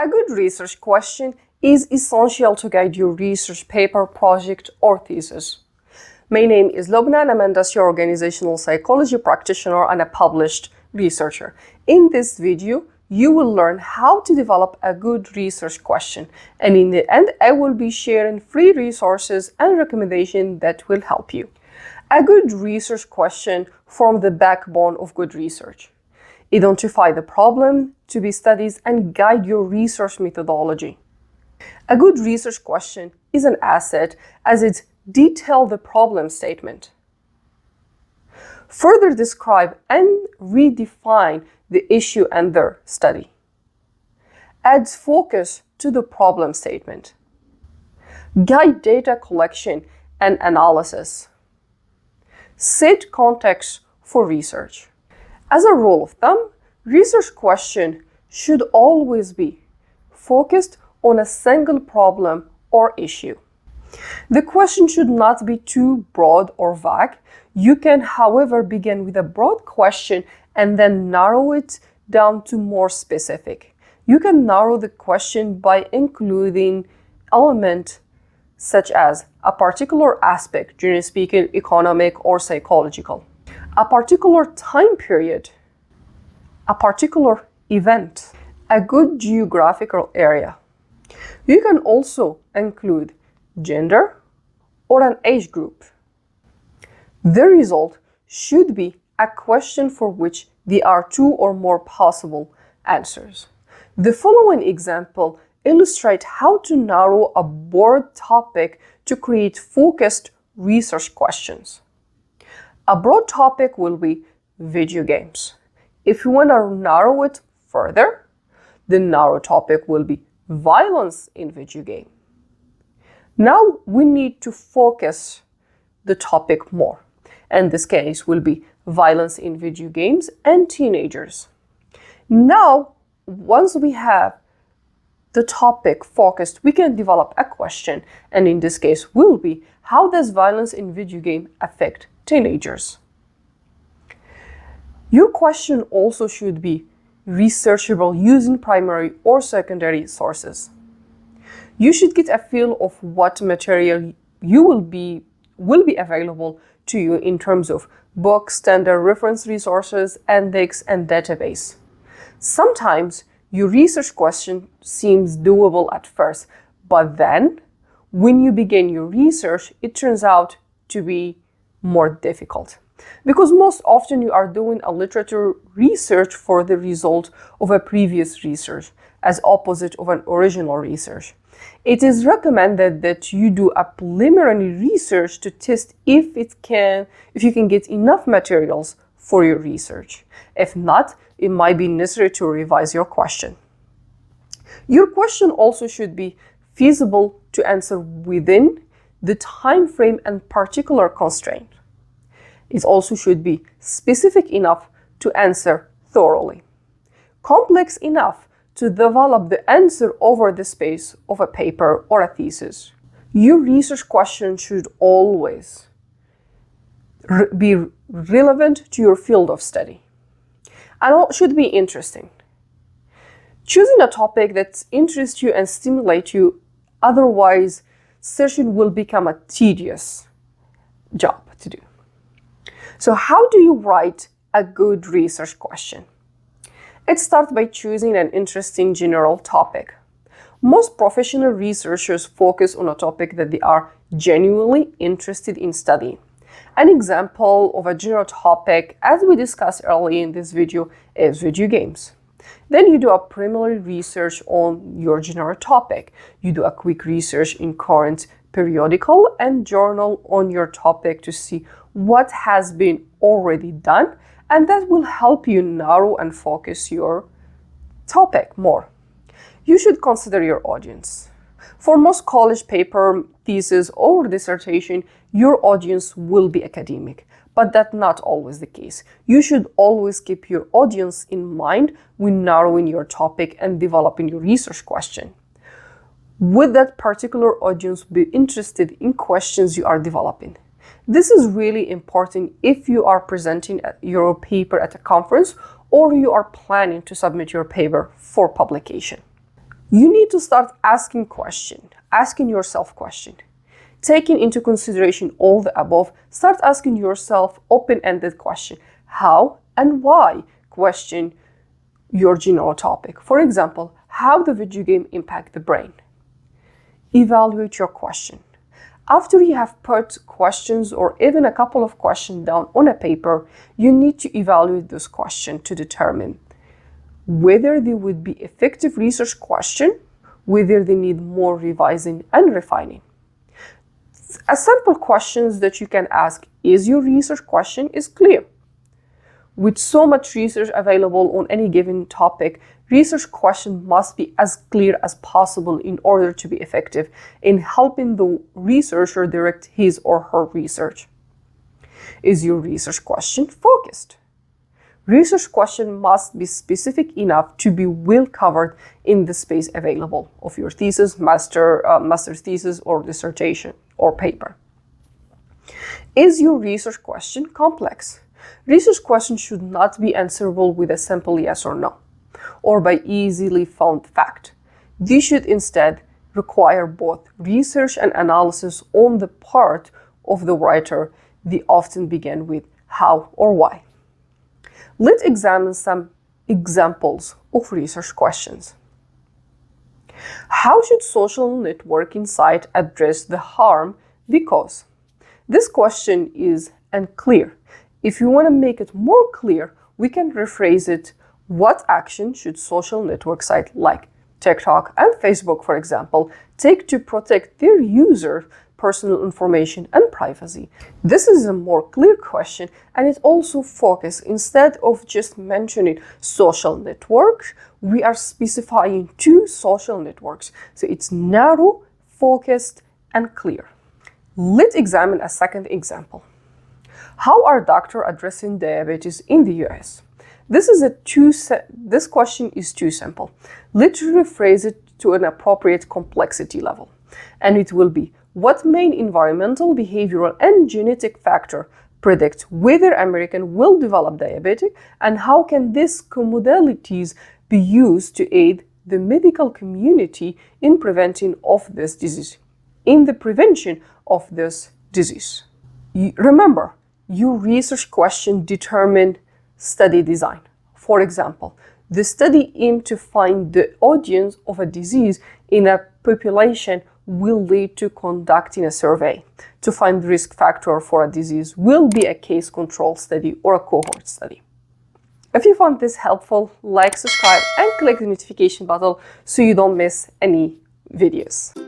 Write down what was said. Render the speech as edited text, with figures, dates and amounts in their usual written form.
A good research question is essential to guide your research paper, project, or thesis. My name is Lobna and I'm an industrial organizational psychology practitioner and a published researcher. In this video, you will learn how to develop a good research question. And in the end, I will be sharing free resources and recommendations that will help you. A good research question forms the backbone of good research. Identify the problem to be studied and guide your research methodology. A good research question is an asset as it details the problem statement. Further describe and redefine the issue and their study. Adds focus to the problem statement. Guide data collection and analysis. Set context for research. As a rule of thumb, research question should always be focused on a single problem or issue. The question should not be too broad or vague. You can, however, begin with a broad question and then narrow it down to more specific. You can narrow the question by including elements such as a particular aspect, generally speaking, economic or psychological, a particular time period, a particular event, a good geographical area. You can also include gender or an age group. The result should be a question for which there are two or more possible answers. The following example illustrates how to narrow a broad topic to create focused research questions. A broad topic will be video games. If you want to narrow it further, the narrow topic will be violence in video game. Now we need to focus the topic more. In this case will be violence in video games and teenagers. Now, once we have the topic focused, we can develop a question, and in this case will be, how does violence in video game affect teenagers? Your question also should be researchable using primary or secondary sources. You should get a feel of what material will be available to you in terms of books, standard reference resources, index, and database. Sometimes your research question seems doable at first, but then when you begin your research, it turns out to be more difficult. Because most often you are doing a literature research for the result of a previous research, as opposite of an original research. It is recommended that you do a preliminary research to test if you can get enough materials for your research. If not, it might be necessary to revise your question. Your question also should be feasible to answer within the time frame and particular constraint. It also should be specific enough to answer thoroughly, complex enough to develop the answer over the space of a paper or a thesis. Your research question should always be relevant to your field of study and should be interesting. Choosing a topic that interests you and stimulates you, otherwise searching will become a tedious job to do. So how do you write a good research question? It starts by choosing an interesting general topic. Most professional researchers focus on a topic that they are genuinely interested in studying. An example of a general topic, as we discussed earlier in this video, is video games. Then you do a preliminary research on your general topic. You do a quick research in current periodical and journal on your topic to see what has been already done, and that will help you narrow and focus your topic more. You should consider your audience. For most college paper, thesis, or dissertation, your audience will be academic, but that's not always the case. You should always keep your audience in mind when narrowing your topic and developing your research question. Would that particular audience be interested in questions you are developing? This is really important if you are presenting your paper at a conference or you are planning to submit your paper for publication. You need to start asking yourself questions. Taking into consideration all the above, start asking yourself open-ended questions. How and why? Question your general topic. For example, how the video game impact the brain? Evaluate your question. After you have put questions or even a couple of questions down on a paper, you need to evaluate those questions to determine whether they would be effective research questions, whether they need more revising and refining. A simple question that you can ask, is your research question is clear? With so much research available on any given topic, research question must be as clear as possible in order to be effective in helping the researcher direct his or her research. Is your research question focused? Research question must be specific enough to be well covered in the space available of your thesis, master's thesis, or dissertation or paper. Is your research question complex? Research questions should not be answerable with a simple yes or no, or by easily found fact. These should instead require both research and analysis on the part of the writer. They often begin with how or why. Let's examine some examples of research questions. How should social networking site address the harm because? This question is unclear. If you want to make it more clear, we can rephrase it. What action should social network sites like TikTok and Facebook, for example, take to protect their user personal information and privacy? This is a more clear question, and it also focuses, instead of just mentioning social networks, we are specifying 2 social networks. So it's narrow, focused, and clear. Let's examine a second example. How are doctors addressing diabetes in the US? This question is too simple. Let's rephrase it to an appropriate complexity level. And it will be, what main environmental, behavioral, and genetic factor predict whether American will develop diabetes, and how can these commodalities be used to aid the medical community in preventing of this disease, in the prevention of this disease? Remember, your research question determine study design. For example, the study aimed to find the audience of a disease in a population will lead to conducting a survey to find the risk factor for a disease, will be a case control study or a cohort study. If you found this helpful, like, subscribe, and click the notification button so you don't miss any videos.